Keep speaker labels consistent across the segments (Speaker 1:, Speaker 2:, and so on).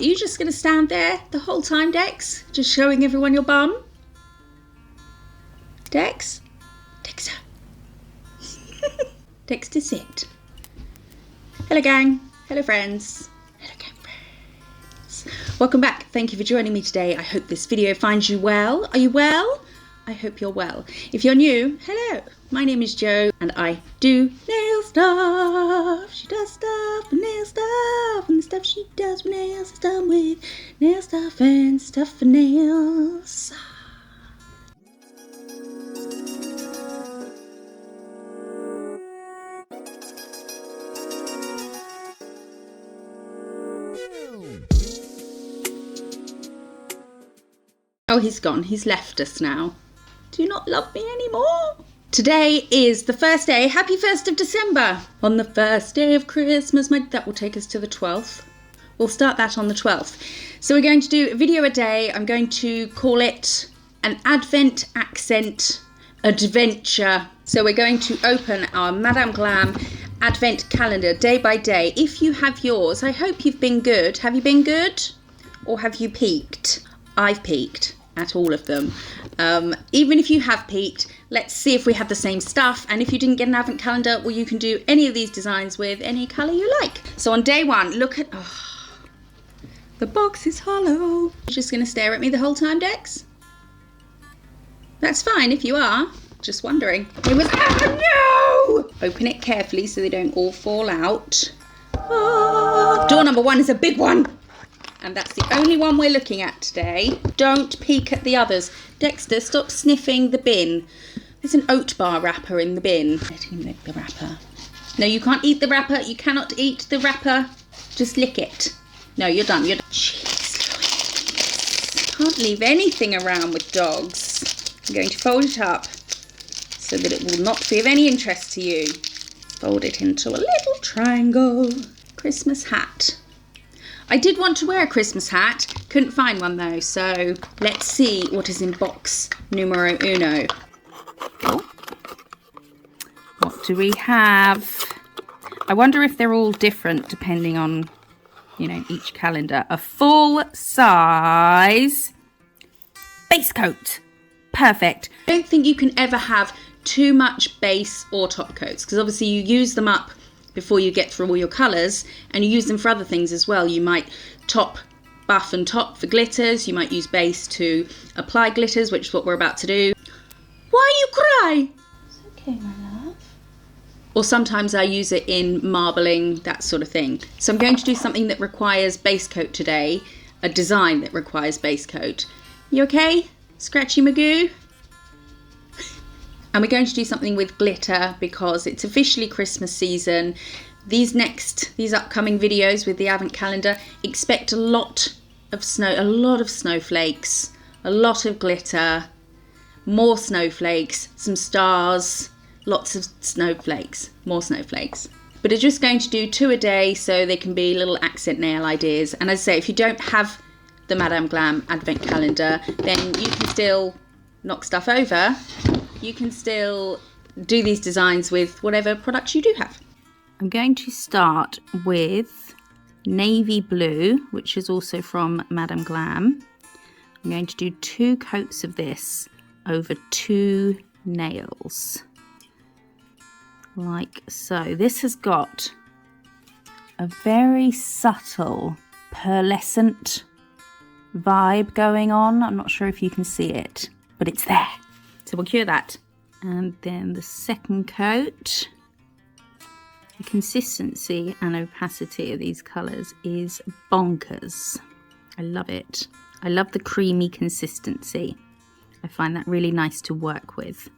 Speaker 1: Are you just going to stand there the whole time, Dex? Just showing everyone your bum? Dex? Dexter. Dexter, sit. Hello, gang. Hello, friends. Hello, gang friends. Welcome back. Thank you for joining me today. I hope this video finds you well. Are you well? I hope you're well. If you're new, hello. My name is Jo and I do nail stuff. She does stuff and nail stuff, and the stuff she does with nails is done with nail stuff and stuff for nails. Oh, he's gone. He's left us now. Do you not love me anymore? Today is the first day. Happy 1st of December. On the first day of Christmas. That will take us to the 12th. We'll start that on the 12th. So we're going to do a video a day. I'm going to call it an Advent Accent Adventure. So we're going to open our Madam Glam Advent Calendar day by day. If you have yours, I hope you've been good. Have you been good? Or have you peaked? I've peaked at all of them. Even if you have peaked, let's see if we have the same stuff. And if you didn't get an advent calendar, well, you can do any of these designs with any colour you like. So on day one, look at, oh, the box is hollow. You're just going to stare at me the whole time, Dex? That's fine if you are. Just wondering. It was, oh no! Open it carefully so they don't all fall out. Oh. Door number one is a big one. And that's the only one we're looking at today. Don't peek at the others. Dexter, stop sniffing the bin. There's an oat bar wrapper in the bin. Let him lick the wrapper. No, you can't eat the wrapper. You cannot eat the wrapper. Just lick it. No, you're done. You're done. Jeez Louise. Can't leave anything around with dogs. I'm going to fold it up so that it will not be of any interest to you. Fold it into a little triangle. Christmas hat. I did want to wear a Christmas hat, couldn't find one though, so let's see what is in box numero uno. What do we have? I wonder if they're all different depending on, you know, each calendar. A full size base coat. Perfect. I don't think you can ever have too much base or top coats because obviously you use them up before you get through all your colours, and you use them for other things as well. You might buff and top for glitters, you might use base to apply glitters, which is what we're about to do. Why you cry? It's okay, my love. Or sometimes I use it in marbling, that sort of thing. So I'm going to do something that requires base coat today, a design that requires base coat. You okay, Scratchy Magoo? And we're going to do something with glitter because it's officially Christmas season. These upcoming videos with the advent calendar, expect a lot of snow, a lot of snowflakes, a lot of glitter, more snowflakes, some stars, lots of snowflakes, more snowflakes. But we're just going to do 2 a day so they can be little accent nail ideas. And as I say, if you don't have the Madam Glam Advent Calendar, then you can still knock stuff over. You can still do these designs with whatever products you do have. I'm going to start with navy blue, which is also from Madam Glam. I'm going to do 2 coats of this over 2 nails, like so. This has got a very subtle pearlescent vibe going on. I'm not sure if you can see it, but it's there. So we'll cure that. And then the second coat. The consistency and opacity of these colours is bonkers. I love it. I love the creamy consistency. I find that really nice to work with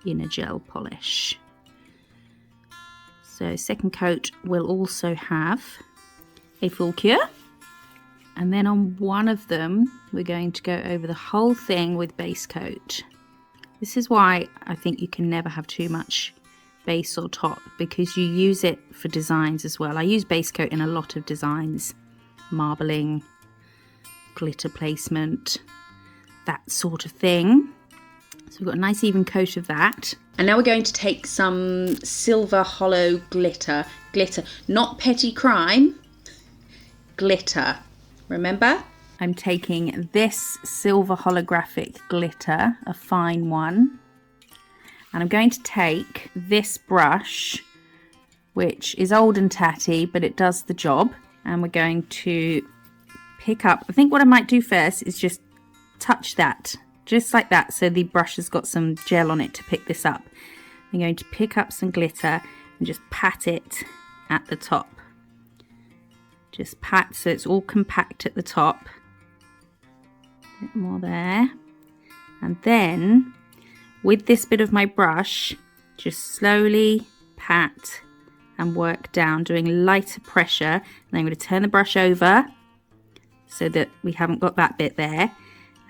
Speaker 1: in a gel polish. So second coat will also have a full cure. And then on one of them, we're going to go over the whole thing with base coat. This is why I think you can never have too much base or top, because you use it for designs as well. I use base coat in a lot of designs, marbling, glitter placement, that sort of thing. So we've got a nice even coat of that. And now we're going to take some silver hollow glitter, not petty crime, glitter. Remember, I'm taking this silver holographic glitter, a fine one, and I'm going to take this brush, which is old and tatty, but it does the job, and we're going to pick up, I think what I might do first is just touch that, just like that, so the brush has got some gel on it to pick this up. I'm going to pick up some glitter and just pat it at the top. Just pat so it's all compact at the top. A bit more there. And then with this bit of my brush, just slowly pat and work down, doing lighter pressure. And I'm going to turn the brush over so that we haven't got that bit there.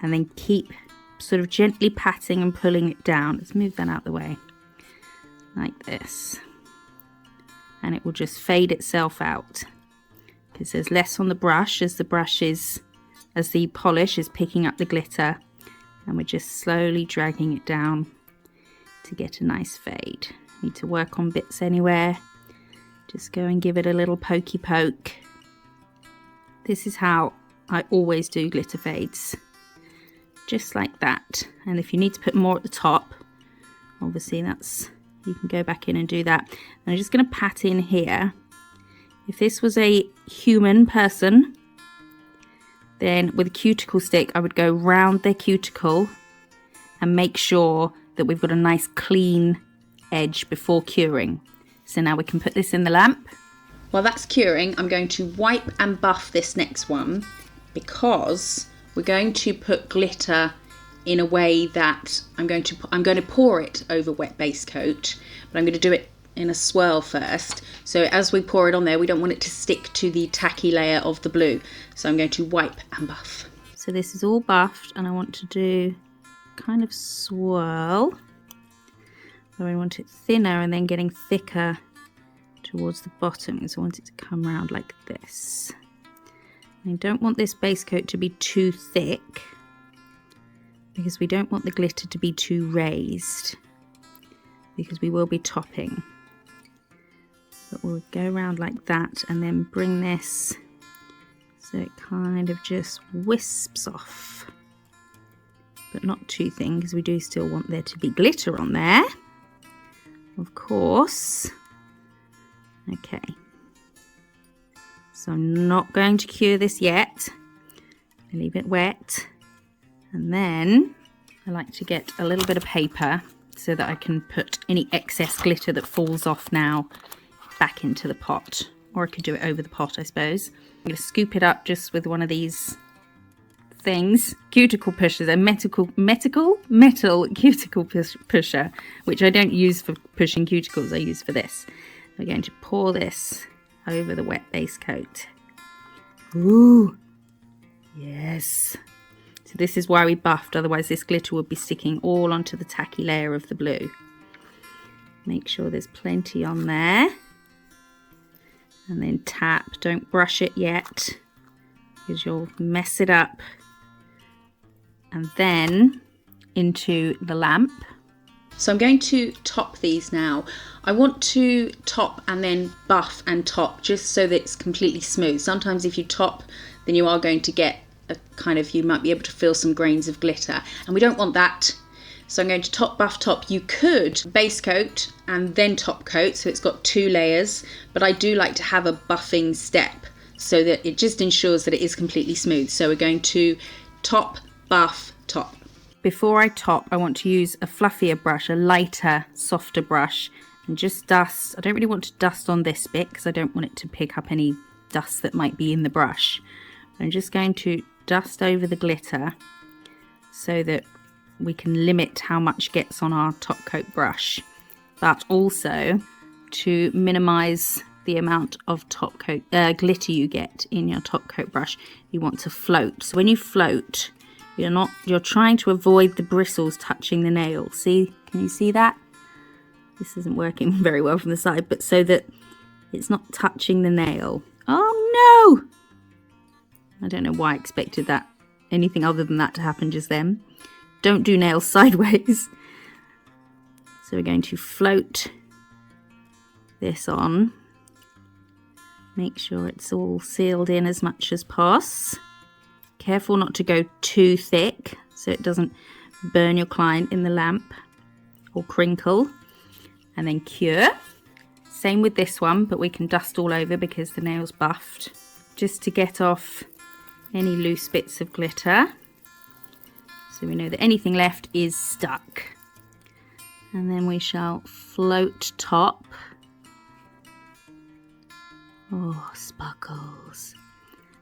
Speaker 1: And then keep sort of gently patting and pulling it down. Let's move that out of the way. Like this. And it will just fade itself out. Because there's less on the brush as the polish is picking up the glitter. And we're just slowly dragging it down to get a nice fade. Need to work on bits anywhere. Just go and give it a little pokey poke. This is how I always do glitter fades. Just like that. And if you need to put more at the top, obviously you can go back in and do that. And I'm just going to pat in here. If this was a human person, then with a cuticle stick, I would go round their cuticle and make sure that we've got a nice clean edge before curing. So now we can put this in the lamp. While that's curing, I'm going to wipe and buff this next one because we're going to put glitter in a way that I'm going to pour it over wet base coat, but I'm going to do it in a swirl first. So as we pour it on there, we don't want it to stick to the tacky layer of the blue. So I'm going to wipe and buff. So this is all buffed and I want to do kind of swirl. So I want it thinner and then getting thicker towards the bottom. So I want it to come around like this. I don't want this base coat to be too thick because we don't want the glitter to be too raised because we will be topping. But we'll go around like that and then bring this so it kind of just wisps off. But not too thin because we do still want there to be glitter on there. Of course. Okay. So I'm not going to cure this yet. I leave it wet. And then I like to get a little bit of paper so that I can put any excess glitter that falls off now back into the pot. Or I could do it over the pot, I suppose. I'm going to scoop it up just with one of these things. Cuticle pushers, a metal cuticle pusher, which I don't use for pushing cuticles, I use for this. We're going to pour this over the wet base coat. Ooh, yes. So this is why we buffed, otherwise this glitter would be sticking all onto the tacky layer of the blue. Make sure there's plenty on there. And then tap, don't brush it yet, because you'll mess it up. And then into the lamp. So I'm going to top these now. I want to top and then buff and top just so that it's completely smooth. Sometimes if you top, then you are going to get a kind of, you might be able to feel some grains of glitter, and we don't want that. So I'm going to top, buff, top. You could base coat and then top coat, so it's got 2 layers, but I do like to have a buffing step so that it just ensures that it is completely smooth. So we're going to top, buff, top. Before I top, I want to use a fluffier brush, a lighter, softer brush, and just dust. I don't really want to dust on this bit because I don't want it to pick up any dust that might be in the brush. I'm just going to dust over the glitter so that we can limit how much gets on our top coat brush, but also to minimize the amount of top coat glitter you get in your top coat brush. You want to float. So when you float, you're trying to avoid the bristles touching the nail. See, can you see that? This isn't working very well from the side, but so that it's not touching the nail. Oh no! I don't know why I expected that, anything other than that to happen just then. Don't do nails sideways. So we're going to float this on. Make sure it's all sealed in as much as possible. Careful not to go too thick so it doesn't burn your client in the lamp or crinkle. And then cure. Same with this one, but we can dust all over because the nail's buffed. Just to get off any loose bits of glitter. So we know that anything left is stuck. And then we shall float top. Oh, sparkles.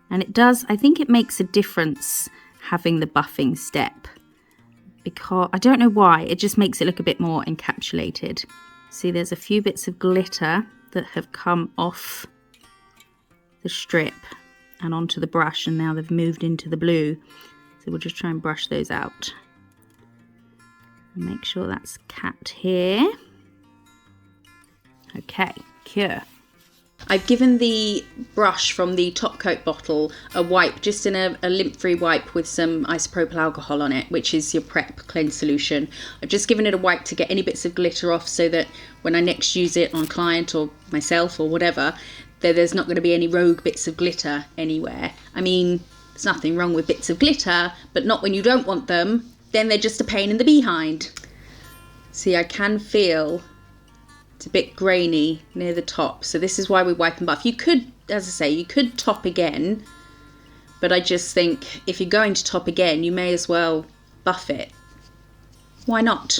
Speaker 1: And it does, I think it makes a difference having the buffing step. Because, I don't know why, it just makes it look a bit more encapsulated. See, there's a few bits of glitter that have come off the strip and onto the brush, and now they've moved into the blue. So we'll just try and brush those out. And make sure that's capped here. Okay, cure. I've given the brush from the top coat bottle a wipe, just in a lint-free wipe with some isopropyl alcohol on it, which is your prep cleanse solution. I've just given it a wipe to get any bits of glitter off so that when I next use it on client or myself or whatever, there's not going to be any rogue bits of glitter anywhere. I mean, there's nothing wrong with bits of glitter, but not when you don't want them, then they're just a pain in the behind. See, I can feel it's a bit grainy near the top, so this is why we wipe and buff. You could, as I say, you could top again, but I just think if you're going to top again, you may as well buff it. Why not?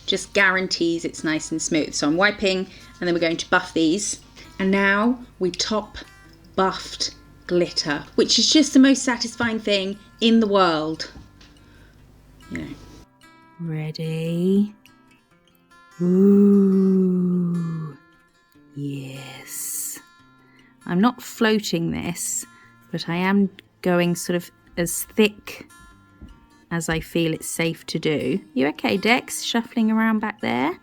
Speaker 1: Just guarantees it's nice and smooth. So I'm wiping, and then we're going to buff these. And now we top buffed glitter, which is just the most satisfying thing in the world. You know. Ready? Ooh, yes. I'm not floating this, but I am going sort of as thick as I feel it's safe to do. You okay, Dex? Shuffling around back there?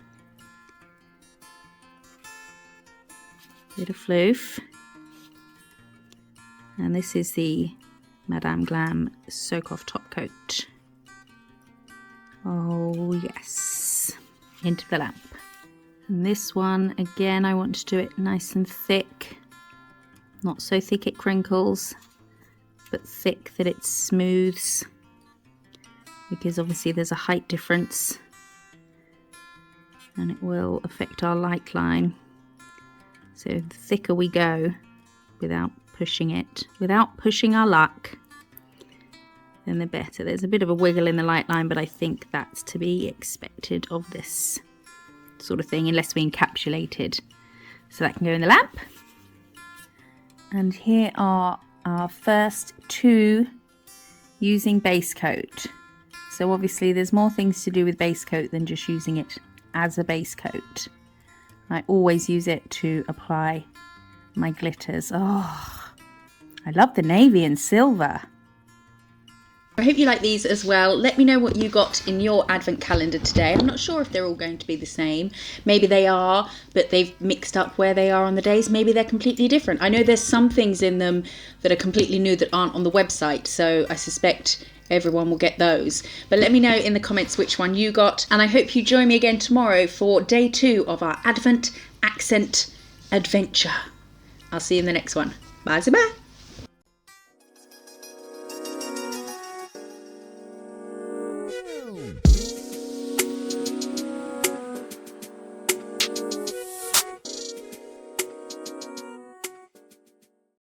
Speaker 1: Bit of floof. And this is the Madam Glam Soak Off Top Coat. Oh, yes. Into the lamp. And this one, again, I want to do it nice and thick. Not so thick it crinkles, but thick that it smooths. Because obviously there's a height difference. And it will affect our light line. So the thicker we go, without pushing it, without pushing our luck, then the better. There's a bit of a wiggle in the light line, but I think that's to be expected of this sort of thing, unless we encapsulate it. So that can go in the lamp. And here are our first two using base coat. So obviously there's more things to do with base coat than just using it as a base coat. I always use it to apply my glitters. Oh, I love the navy and silver. I hope you like these as well. Let me know what you got in your advent calendar today. I'm not sure if they're all going to be the same. Maybe they are, but they've mixed up where they are on the days. Maybe they're completely different. I know there's some things in them that are completely new that aren't on the website, so I suspect everyone will get those. But let me know in the comments which one you got, and I hope you join me again tomorrow for day 2 of our Advent Accent adventure. I'll see you in the next one. Bye-bye.